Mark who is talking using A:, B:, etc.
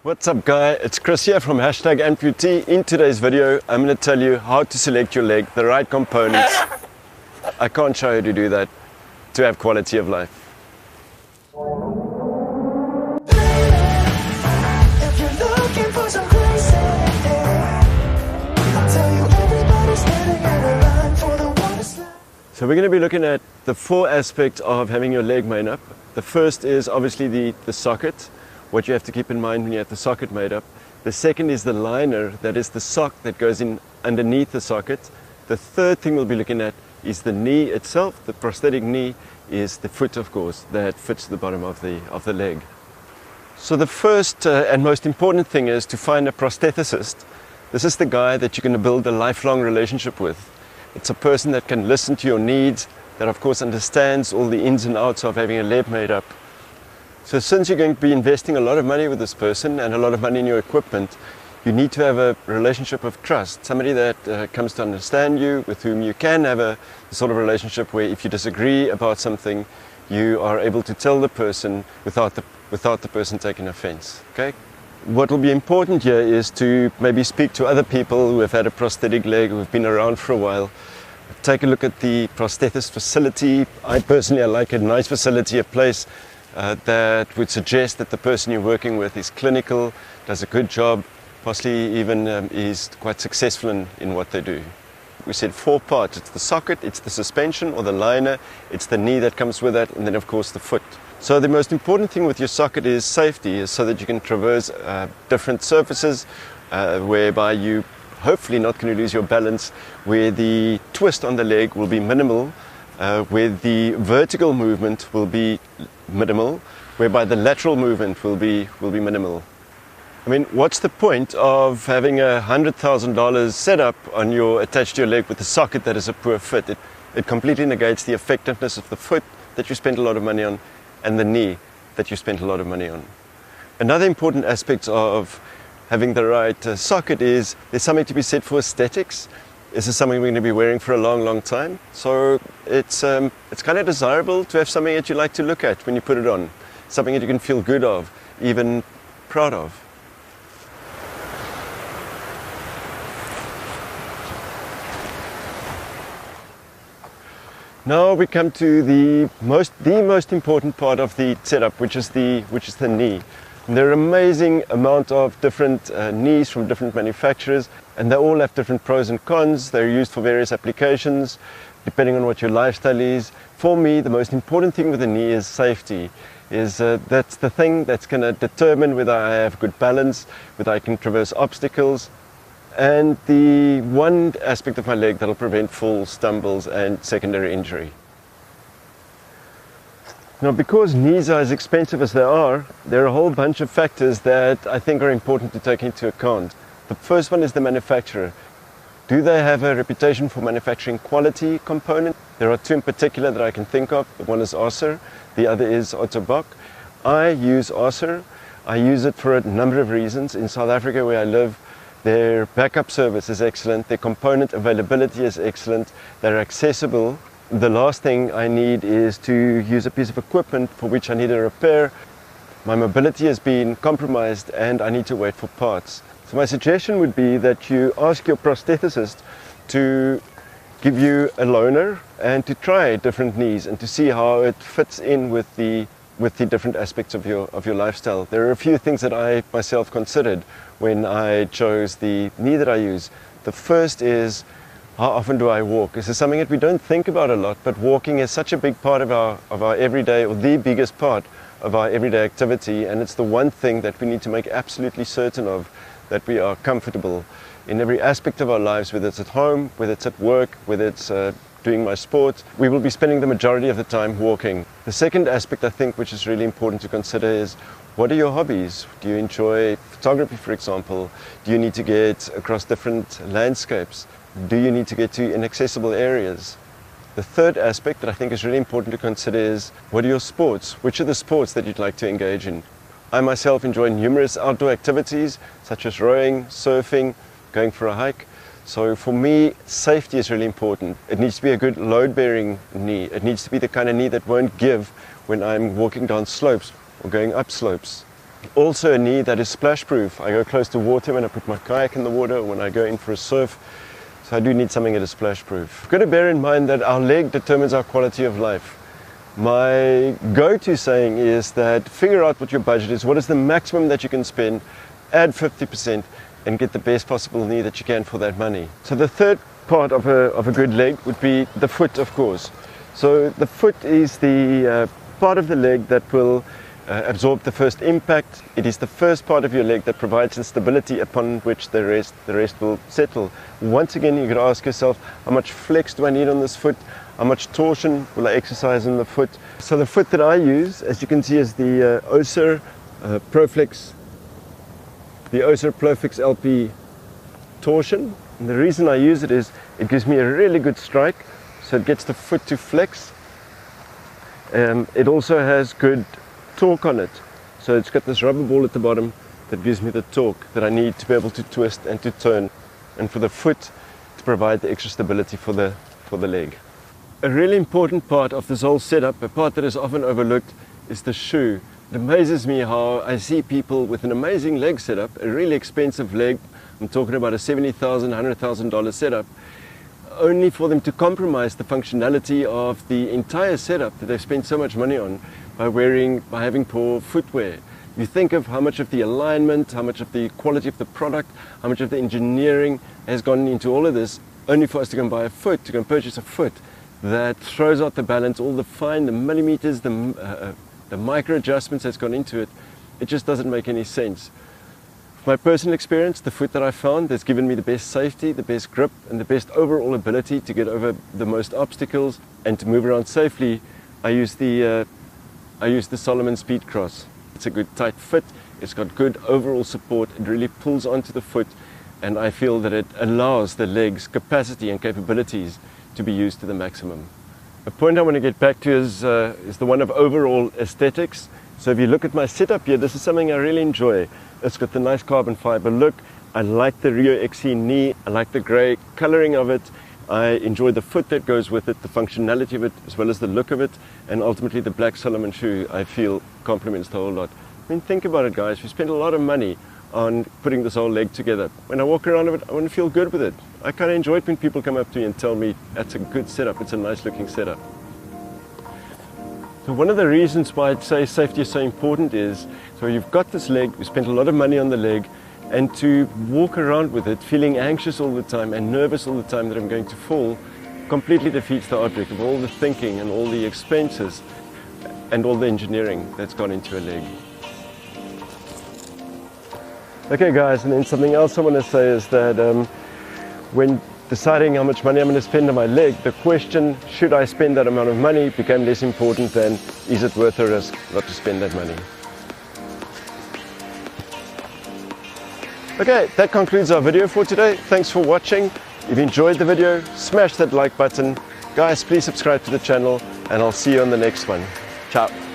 A: What's up guy, it's Chris here from #AMPUTEE. In today's video I'm going to tell you how to select your leg, the right components. I can't show you how to do that to have quality of life. So we're going to be looking at the 4 aspects of having your leg made up. The first is obviously the socket, what you have to keep in mind when you have the socket made up. The second is the liner, that is the sock that goes in underneath the socket. The third thing we'll be looking at is the knee itself. The prosthetic knee is the foot, of course, that fits the bottom of the leg. So the first and most important thing is to find a prosthethicist. This is the guy that you're going to build a lifelong relationship with. It's a person that can listen to your needs, that of course understands all the ins and outs of having a leg made up. So since you're going to be investing a lot of money with this person and a lot of money in your equipment, you need to have a relationship of trust. Somebody that comes to understand you, with whom you can have a sort of relationship where if you disagree about something, you are able to tell the person without the person taking offense. Okay? What will be important here is to maybe speak to other people who have had a prosthetic leg, who have been around for a while. Take a look at the prosthetics facility. I personally like a nice facility, a place that would suggest that the person you're working with is clinical, does a good job, possibly even is quite successful in what they do. We said 4 parts. It's the socket, it's the suspension or the liner, it's the knee that comes with that, and then of course the foot. So the most important thing with your socket is safety, is so that you can traverse different surfaces whereby you hopefully not going to lose your balance, where the twist on the leg will be minimal, where the vertical movement will be minimal, whereby the lateral movement will be minimal. I mean, what's the point of having a $100,000 setup on attached to your leg with a socket that is a poor fit? It completely negates the effectiveness of the foot that you spent a lot of money on and the knee that you spent a lot of money on. Another important aspect of having the right socket is there's something to be said for aesthetics. This is something we're going to be wearing for a long time. So it's kind of desirable to have something that you like to look at when you put it on. Something that you can feel good of, even proud of. Now we come to the most important part of the setup, which is the knee. And there are an amazing amount of different knees from different manufacturers, and they all have different pros and cons. They're used for various applications, depending on what your lifestyle is. For me, the most important thing with the knee is safety. That's the thing that's going to determine whether I have good balance, whether I can traverse obstacles, and the one aspect of my leg that will prevent falls, stumbles and secondary injury. Now, because knees are as expensive as they are, there are a whole bunch of factors that I think are important to take into account. The first one is the manufacturer. Do they have a reputation for manufacturing quality components? There are 2 in particular that I can think of. One is Osser, the other is Ottobock. I use Osser. I use it for a number of reasons. In South Africa, where I live, their backup service is excellent, their component availability is excellent, they're accessible. The last thing I need is to use a piece of equipment for which I need a repair. My mobility has been compromised and I need to wait for parts. So my suggestion would be that you ask your prosthethicist to give you a loaner and to try different knees and to see how it fits in with the different aspects of your lifestyle. There are a few things that I myself considered when I chose the knee that I use. The first is, how often do I walk? This is something that we don't think about a lot, but walking is such a big part of our everyday, or the biggest part of our everyday activity, and it's the one thing that we need to make absolutely certain of, that we are comfortable in every aspect of our lives, whether it's at home, whether it's at work, whether it's doing my sport. We will be spending the majority of the time walking. The second aspect, I think, which is really important to consider is, what are your hobbies? Do you enjoy photography, for example? Do you need to get across different landscapes? Do you need to get to inaccessible areas? The third aspect that I think is really important to consider is, what are your sports? Which are the sports that you'd like to engage in? I myself enjoy numerous outdoor activities, such as rowing, surfing, going for a hike. So for me, safety is really important. It needs to be a good load-bearing knee. It needs to be the kind of knee that won't give when I'm walking down slopes or going up slopes. Also a knee that is splash proof. I go close to water when I put my kayak in the water, or when I go in for a surf. So I do need something that is splash proof. You've got to bear in mind that our leg determines our quality of life. My go-to saying is that figure out what your budget is, what is the maximum that you can spend, add 50% and get the best possible knee that you can for that money. So the third part of a good leg would be the foot, of course. So the foot is the part of the leg that will absorb the first impact. It is the first part of your leg that provides the stability upon which the rest will settle. Once again, you could ask yourself, how much flex do I need on this foot? How much torsion will I exercise in the foot? So the foot that I use, as you can see, is the Oser Proflex, the Oser Proflex LP torsion. And the reason I use it is it gives me a really good strike, so it gets the foot to flex. It also has good torque on it, so it's got this rubber ball at the bottom that gives me the torque that I need to be able to twist and to turn, and for the foot to provide the extra stability for the leg. A really important part of this whole setup, a part that is often overlooked, is the shoe. It amazes me how I see people with an amazing leg setup, a really expensive leg, I'm talking about a $70,000, $100,000 setup, only for them to compromise the functionality of the entire setup that they've spent so much money on by having poor footwear. You think of how much of the alignment, how much of the quality of the product, how much of the engineering has gone into all of this, only for us to go and buy a foot, to go and purchase a foot that throws out the balance, all the millimeters, the micro adjustments that's gone into it. It just doesn't make any sense. My personal experience, the foot that I found that's given me the best safety, the best grip, and the best overall ability to get over the most obstacles and to move around safely, I use the Solomon Speed Cross. It's a good tight fit, it's got good overall support, it really pulls onto the foot, and I feel that it allows the leg's capacity and capabilities to be used to the maximum. A point I want to get back to is the one of overall aesthetics. So if you look at my setup here, this is something I really enjoy. It's got the nice carbon fiber look. I like the Rio XC knee. I like the grey coloring of it. I enjoy the foot that goes with it, the functionality of it, as well as the look of it, and ultimately the black Solomon shoe I feel complements the whole lot. I mean, think about it, guys. We spent a lot of money on putting this whole leg together. When I walk around with it, I want to feel good with it. I kind of enjoy it when people come up to me and tell me that's a good setup, it's a nice looking setup. So one of the reasons why I'd say safety is so important is, so you've got this leg, we spent a lot of money on the leg, and to walk around with it feeling anxious all the time and nervous all the time that I'm going to fall completely defeats the object of all the thinking and all the expenses and all the engineering that's gone into a leg. Okay guys, and then something else I want to say is that when deciding how much money I'm going to spend on my leg, the question, should I spend that amount of money, became less important than, is it worth the risk not to spend that money? Okay, that concludes our video for today. Thanks for watching. If you enjoyed the video, smash that like button. Guys, please subscribe to the channel, and I'll see you on the next one. Ciao.